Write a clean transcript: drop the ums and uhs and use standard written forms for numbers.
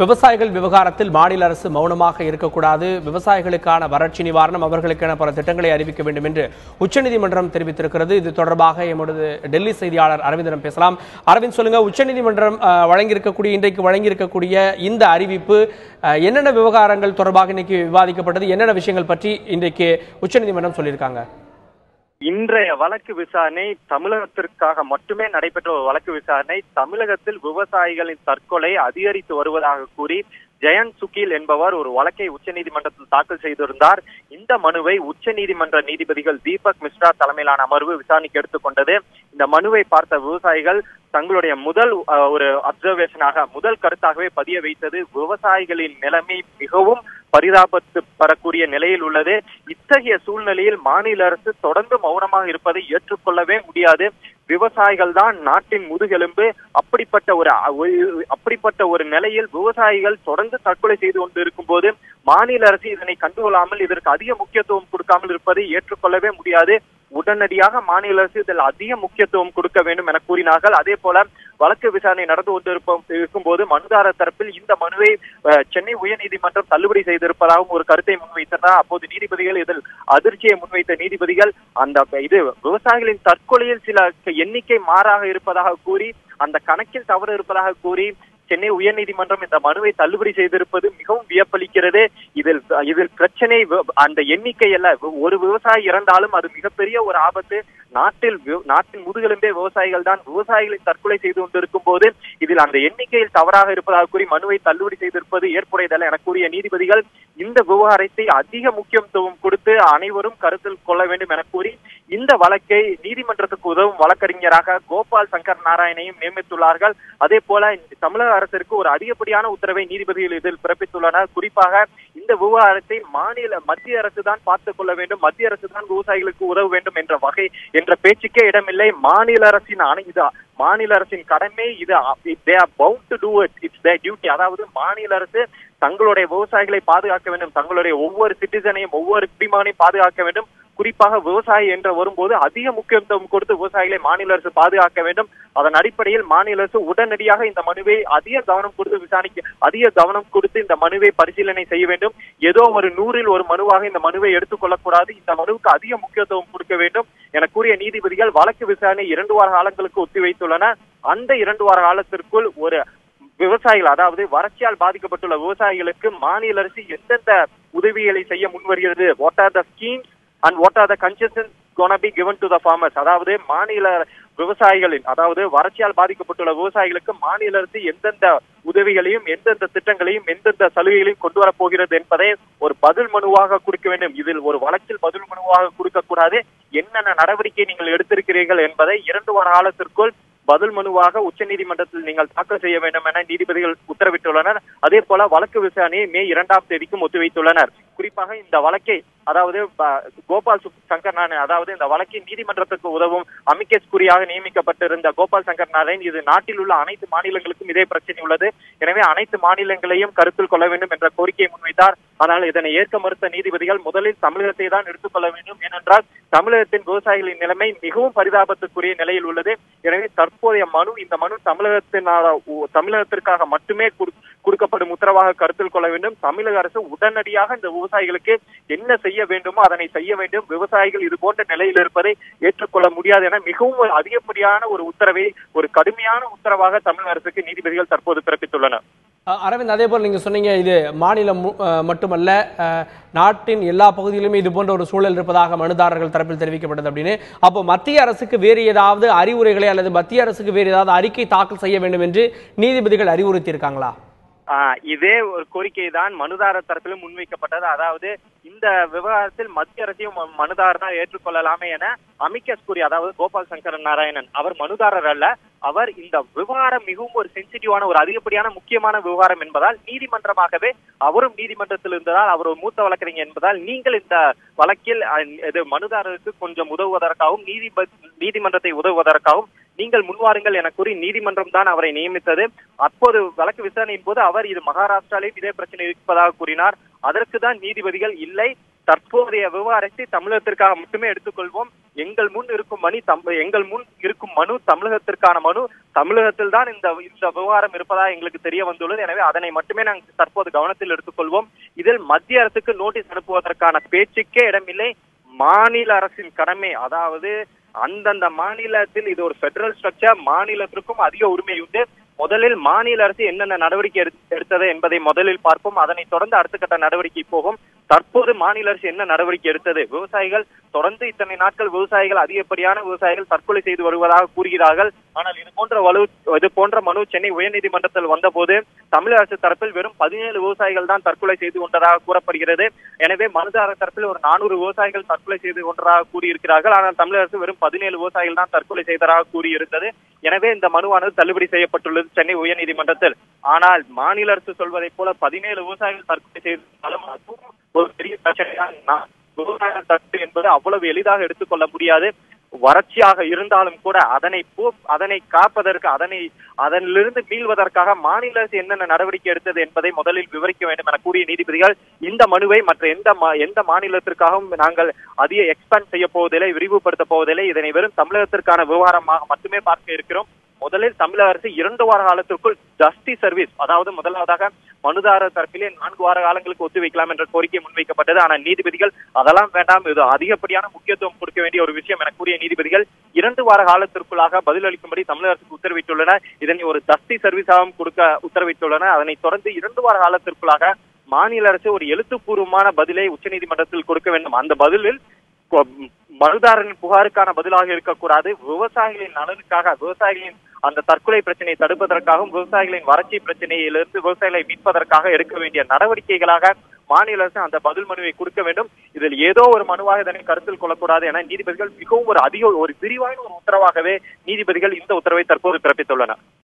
விவசாயிகள் விவகாரத்தில் மாநில அரசு மௌனமாக இருக்கக்கூடாது. விவசாயிகளுக்கான வறட்சி நிவாரணம், அவர்களுக்கான பல திட்டங்களை அறிவிக்க வேண்டும் என்று உச்சநீதிமன்றம் தெரிவித்திருக்கிறது. இது தொடர்பாக எமது டெல்லி செய்தியாளர் அரவிந்திடம் பேசலாம். அரவிந்த், சொல்லுங்க, உச்சநீதிமன்றம் இன்றைக்கு வழங்கியிருக்கக்கூடிய இந்த அறிவிப்பு என்னென்ன விவகாரங்கள் தொடர்பாக இன்னைக்கு விவாதிக்கப்பட்டது, என்னென்ன விஷயங்கள் பற்றி இன்றைக்கு உச்சநீதிமன்றம் சொல்லியிருக்காங்க? இன்றைய வழக்கு விசாரணை தமிழகத்திற்காக மட்டுமே நடைபெற்ற ஒரு வழக்கு விசாரணை. தமிழகத்தில் விவசாயிகளின் தற்கொலை அதிகரித்து வருவதாக கூறி ஜெயந்த் சுகீல் என்பவர் ஒரு வழக்கை உச்சநீதிமன்றத்தில் தாக்கல் செய்திருந்தார். இந்த மனுவை உச்சநீதிமன்ற நீதிபதிகள் தீபக் மிஸ்ரா தலைமையிலான அமர்வு விசாரணைக்கு எடுத்துக்கொண்டது. இந்த மனுவை பார்த்த விவசாயிகள் தங்களுடைய முதல் ஒரு அப்சர்வேஷனாக, முதல் கருத்தாகவே பதிய வைத்தது, விவசாயிகளின் நிலைமை மிகவும் பரிதாபத்து பெறக்கூடிய நிலையில் உள்ளது. இத்தகைய சூழ்நிலையில் மாநில அரசு தொடர்ந்து மௌனமாக இருப்பதை ஏற்றுக்கொள்ளவே முடியாது. விவசாயிகள் தான் நாட்டின் முதுகெலும்பு. அப்படிப்பட்ட ஒரு நிலையில் விவசாயிகள் தொடர்ந்து தற்கொலை செய்து கொண்டு இருக்கும் போது மாநில அரசு இதனை கண்டுகொள்ளாமல், இதற்கு அதிக முக்கியத்துவம் கொடுக்காமல் இருப்பதை ஏற்றுக்கொள்ளவே முடியாது. உடனடியாக மாநில அரசு இதில் அதிக முக்கியத்துவம் கொடுக்க வேண்டும் என கூறினார்கள். அதே போல வழக்கு விசாரணை நடந்து கொண்டிருக்கும் போது மனுதாரர் தரப்பில் இந்த மனுவை சென்னை உயர்நீதிமன்றம் தள்ளுபடி செய்திருப்பதாகவும் ஒரு கருத்தை முன்வைத்தனர். அப்போது நீதிபதிகள் இதில் அதிர்ச்சியை முன்வைத்த நீதிபதிகள் இது விவசாயிகளின் தற்கொலையில் சில எண்ணிக்கை மாறாக இருப்பதாக கூறி, அந்த கணக்கில் தவறு இருப்பதாக கூறி சென்னை உயர்நீதிமன்றம் இந்த மனுவை தள்ளுபடி செய்திருப்பது மிகவும் வியப்பளிக்கிறது. இதில் பிரச்சனை அந்த எண்ணிக்கை அல்ல. ஒரு விவசாயி இறந்தாலும் அது மிகப்பெரிய ஒரு ஆபத்து. நாட்டின் முதுகெலும்பே விவசாயிகள் தான். விவசாயிகளின் தற்கொலை செய்து கொண்டிருக்கும் போது இதில் அந்த எண்ணிக்கையில் தவறாக இருப்பதாக கூறி மனுவை தள்ளுபடி செய்திருப்பது ஏற்புடையதல்ல என கூறிய நீதிபதிகள் இந்த விவகாரத்தை அதிக முக்கியத்துவம் கொடுத்து அனைவரும் கருத்தில் கொள்ள வேண்டும் என கூறி இந்த வழக்கை நீதிமன்றத்துக்கு உதவும் வழக்கறிஞராக கோபால் சங்கர் நாராயணையும் நியமித்துள்ளார்கள். அதே போல தமிழக அரசிற்கு ஒரு அதிகப்படியான உத்தரவை நீதிபதிகள் இதில் பிறப்பித்துள்ளனர். குறிப்பாக இந்த விவகாரத்தை மத்திய அரசு தான் பார்த்துக் கொள்ள வேண்டும், மத்திய அரசு தான் விவசாயிகளுக்கு உதவ வேண்டும் என்ற பேச்சுக்கே இடமில்லை. மாநில அரசின் கடமை இது. they are bound to do it. It's their duty. அதாவது மாநில அரசு தங்களுடைய விவசாயிகளை பாதுகாக்க வேண்டும், தங்களுடைய ஒவ்வொரு சிட்டிசனையும், ஒவ்வொரு குடிமகனையும் பாதுகாக்க வேண்டும். குறிப்பாக விவசாயி என்று வரும்போது அதிக முக்கியத்துவம் கொடுத்து விவசாயிகளை மாநில அரசு பாதுகாக்க வேண்டும். அதன் அடிப்படையில் மாநில அரசு உடனடியாக இந்த மனுவை அதிக கவனம் கொடுத்து இந்த மனுவை பரிசீலனை செய்ய வேண்டும். ஏதோ ஒரு 100ல் ஒரு மனுவாக இந்த மனுவை எடுத்துக்கொள்ளக்கூடாது. இந்த மனுவுக்கு அதிக முக்கியத்துவம் கொடுக்க வேண்டும் என கூறிய நீதிபதிகள் வழக்கு விசாரணை 2 வார காலங்களுக்கு ஒத்திவைத்துள்ளனர். அந்த 2 வார காலத்திற்குள் ஒரு விவசாயிகள், அதாவது வறட்சியால் பாதிக்கப்பட்டுள்ள விவசாயிகளுக்கு மாநில அரசு எந்தெந்த உதவிகளை செய்ய முன்வருகிறது, what are the schemes and what are the concessions gonna be given to the farmers, அதாவது மாநில விவசாயிகளின், அதாவது வறட்சியால் பாதிக்கப்பட்டுள்ள விவசாயிகளுக்கு மாநில அரசு எந்தெந்த உதவிகளையும், எந்தெந்த திட்டங்களையும், எந்தெந்த சலுகைகளையும் கொண்டு வரப்போகிறது என்பதை ஒரு பதில் மனுவாக கொடுக்க வேண்டும். இதில் ஒரு வழக்கில் பதில் மனுவாக கொடுக்க கூடாது. என்னென்ன நடவடிக்கை நீங்கள் எடுத்திருக்கிறீர்கள் என்பதை 2 வார காலத்திற்குள் பதில் மனுவாக உச்சநீதிமன்றத்தில் நீங்கள் தாக்கல் செய்ய வேண்டும் என நீதிபதிகள் உத்தரவிட்டுள்ளனர். அதே போல வழக்கு விசாரணையை மே 2ஆம் தேதிக்கும் ஒத்திவைத்துள்ளனர். குறிப்பாக இந்த வழக்கை, அதாவது கோபால் சங்கர் நாராயண், அதாவது இந்த வழக்கை நீதிமன்றத்துக்கு உதவும் அமிக்கஸ் குறியாக நியமிக்கப்பட்டிருந்த கோபால் சங்கர் நாராயண் இது நாட்டில் உள்ள அனைத்து மாநிலங்களுக்கும் இதே பிரச்சனை உள்ளது, எனவே அனைத்து மாநிலங்களையும் கருத்தில் கொள்ள வேண்டும் என்ற கோரிக்கையை முன்வைத்தார். ஆனால் இதனை ஏற்க மறுத்த நீதிபதிகள் முதலில் தமிழகத்தை தான் எடுத்துக்கொள்ள வேண்டும், ஏனென்றால் தமிழகத்தின் விவசாயிகளின் நிலைமை மிகவும் பரிதாபத்துக்குரிய நிலையில் உள்ளது. எனவே தற்போதைய இந்த மனு தமிழகத்திற்காக மட்டுமே கொடுக்கப்படும் உத்தரவாக கருத்தில் கொள்ள வேண்டும். தமிழக அரசு உடனடியாக இந்த விவசாயிகளுக்கு என்ன செய்ய வேண்டுமோ அதனை செய்ய வேண்டும். விவசாயிகள் இது போன்ற நிலையில் இருப்பதை ஏற்றுக்கொள்ள முடியாது என மிகவும் அதிகப்படியான ஒரு உத்தரவை, ஒரு கடுமையான உத்தரவாக தமிழக அரசுக்கு நீதிபதிகள் தற்போது பிறப்பித்துள்ளனர். அரவிந்த், அதே போல் நீங்க சொன்னீங்க, இது மாநிலம் மட்டுமல்ல, நாட்டின் எல்லா பகுதியிலுமே இது போன்ற ஒரு சூழல் இருப்பதாக மனுதாரர்கள் தரப்பில் தெரிவிக்கப்பட்டது அப்படின்னு. அப்போ மத்திய அரசுக்கு வேறு ஏதாவது அறிவுரைகளை அல்லது மத்திய அரசுக்கு வேறு ஏதாவது அறிக்கை தாக்கல் செய்ய வேண்டும் என்று நீதிபதிகள் அறிவுறுத்தி இருக்காங்களா? இதே ஒரு கோரிக்கை தான் மனுதாரர் தரப்பிலும் முன்வைக்கப்பட்டது. அதாவது இந்த விவகாரத்தில் மத்திய அரசையும் மனுதாரர் ஏற்றுக்கொள்ளலாமே என அமிக்கஸ் கூறி, அதாவது கோபால் சங்கர் நாராயணன், அவர் மனுதாரர் அல்ல, அவர் இந்த விவகாரம் மிகவும் ஒரு சென்சிட்டிவான, ஒரு அதிகப்படியான முக்கியமான விவகாரம் என்பதால் நீதிமன்றமாகவே அவரும் நீதிமன்றத்தில் இருந்ததால், அவர் ஒரு மூத்த வழக்கறிஞர் என்பதால் நீங்கள் இந்த வழக்கில் மனுதாரருக்கு கொஞ்சம் உதவுவதற்காகவும் நீதிமன்றத்தை உதவுவதற்காகவும் நீங்கள் முன்வாருங்கள் என கூறி நீதிமன்றம் தான் அவரை நியமித்தது. அப்போது வழக்கு விசாரணையின் போது அவர் இது மகாராஷ்டிராவிலும் இதே பிரச்சனை இருப்பதாக கூறினார். அதற்கு தான் நீதிபதிகள் இல்லை, தற்போதைய விவகாரத்தை தமிழகத்திற்காக மட்டுமே எடுத்துக்கொள்வோம். எங்கள் முன் இருக்கும் மனு தமிழகத்திற்கான மனு. தமிழகத்தில் தான் இந்த விவகாரம் இருப்பதா எங்களுக்கு தெரிய வந்துள்ளது. எனவே அதனை மட்டுமே நாங்கள் தற்போது கவனத்தில் எடுத்துக்கொள்வோம். இதில் மத்திய அரசுக்கு நோட்டீஸ் அனுப்புவதற்கான பேச்சுக்கே இடமில்லை. மாநில அரசின் கடமை, அதாவது அந்தந்த மாநிலத்தில் இது ஒரு பெடரல் ஸ்ட்ரக்சர், மாநிலத்திற்கும் அதிக உரிமை உண்டு. முதலில் மாநில அரசு என்னென்ன நடவடிக்கை எடுத்தது என்பதை முதலில் பார்ப்போம். அதனைத் தொடர்ந்து அடுத்த கட்ட நடவடிக்கை போகும். தற்போது மாநில அரசு என்ன நடவடிக்கை எடுத்தது? விவசாயிகள் தொடர்ந்து இத்தனை நாட்கள் அதிகப்படியான விவசாயிகள் தற்கொலை செய்து வருவதாக கூறுகிறார்கள். ஆனால் இது போன்ற மனு சென்னை உயர்நீதிமன்றத்தில் வந்தபோது தமிழக அரசு தரப்பில் வெறும் 17 விவசாயிகள் தான் தற்கொலை செய்து கொண்டதாக கூறப்படுகிறது. எனவே மனுதாரர் தரப்பில் ஒரு 400 விவசாயிகள் தற்கொலை செய்து கொண்டதாக கூறியிருக்கிறார்கள். ஆனால் தமிழக அரசு வெறும் 17 விவசாயிகள் தான் தற்கொலை செய்ததாக கூறியிருந்தது. எனவே இந்த மனுவானது தள்ளுபடி செய்யப்பட்டுள்ளது சென்னை உயர்நீதிமன்றத்தில். ஆனால் மாநில அரசு சொல்வதை போல 17 விவசாயிகள் தற்கொலை செய்தாலும் அதுவும் ஒரு பெரிய பிரச்சனைதான். விவசாய தற்கொலை என்பது அவ்வளவு எளிதாக எடுத்துக்கொள்ள முடியாது. வறட்சியாக இருந்தாலும் கூட அதனை காப்பதற்கு, அதனிலிருந்து மீள்வதற்காக மாநில அரசு என்னென்ன நடவடிக்கை எடுத்தது என்பதை முதலில் விவரிக்க வேண்டும் என கூறிய நீதிபதிகள் இந்த மனுவை மற்ற எந்த மாநிலத்திற்காகவும் நாங்கள் அதிக எக்ஸ்பேண்ட் செய்ய போவதில்லை, விரிவுபடுத்த போவதில்லை. இதனை வெறும் தமிழகத்திற்கான விவகாரமாக மட்டுமே பார்க்க இருக்கிறோம். முதலில் தமிழக அரசு 2 வார காலத்திற்குள் ஜஸ்டிஸ் சர்வீஸ், அதாவது முதலாவதாக மனுதாரர் தரப்பிலே 4 வார காலங்களுக்கு ஒத்திவைக்கலாம் என்ற கோரிக்கை முன்வைக்கப்பட்டது. ஆனால் நீதிபதிகள் அதெல்லாம் வேண்டாம், இது அதிகப்படியான முக்கியத்துவம் கொடுக்க வேண்டிய ஒரு விஷயம் என கூறிய நீதிபதிகள் 2 வார காலத்திற்குள்ளாக பதிலளிக்கும்படி தமிழக அரசுக்கு உத்தரவிட்டுள்ளனர். இதனை ஒரு ஜஸ்டிஸ் சர்வீஸாகவும் கொடுக்க உத்தரவிட்டுள்ளனர். அதனைத் தொடர்ந்து 2 வார காலத்திற்குள்ளாக மாநில அரசு ஒரு எழுத்துப்பூர்வமான பதிலை உச்சநீதிமன்றத்தில் கொடுக்க வேண்டும். அந்த பதிலில் மனுதாரரின் புகாருக்கான பதிலாக இருக்கக்கூடாது, விவசாயிகளின் நலனுக்காக, விவசாயிகளின் அந்த தற்கொலை பிரச்சனையை தடுப்பதற்காகவும் விவசாயிகளின் வறட்சி பிரச்சனையிலிருந்து விவசாயிகளை மீட்பதற்காக எடுக்க வேண்டிய நடவடிக்கைகளாக மாநில அரசு அந்த பதில் மனுவை கொடுக்க வேண்டும். இதில் ஏதோ ஒரு மனுவாக இதனை கருத்தில் கொள்ளக்கூடாது என நீதிபதிகள் மிகவும் ஒரு விரிவான ஒரு உத்தரவாகவே நீதிபதிகள் இந்த உத்தரவை தற்போது பிறப்பித்துள்ளனர்.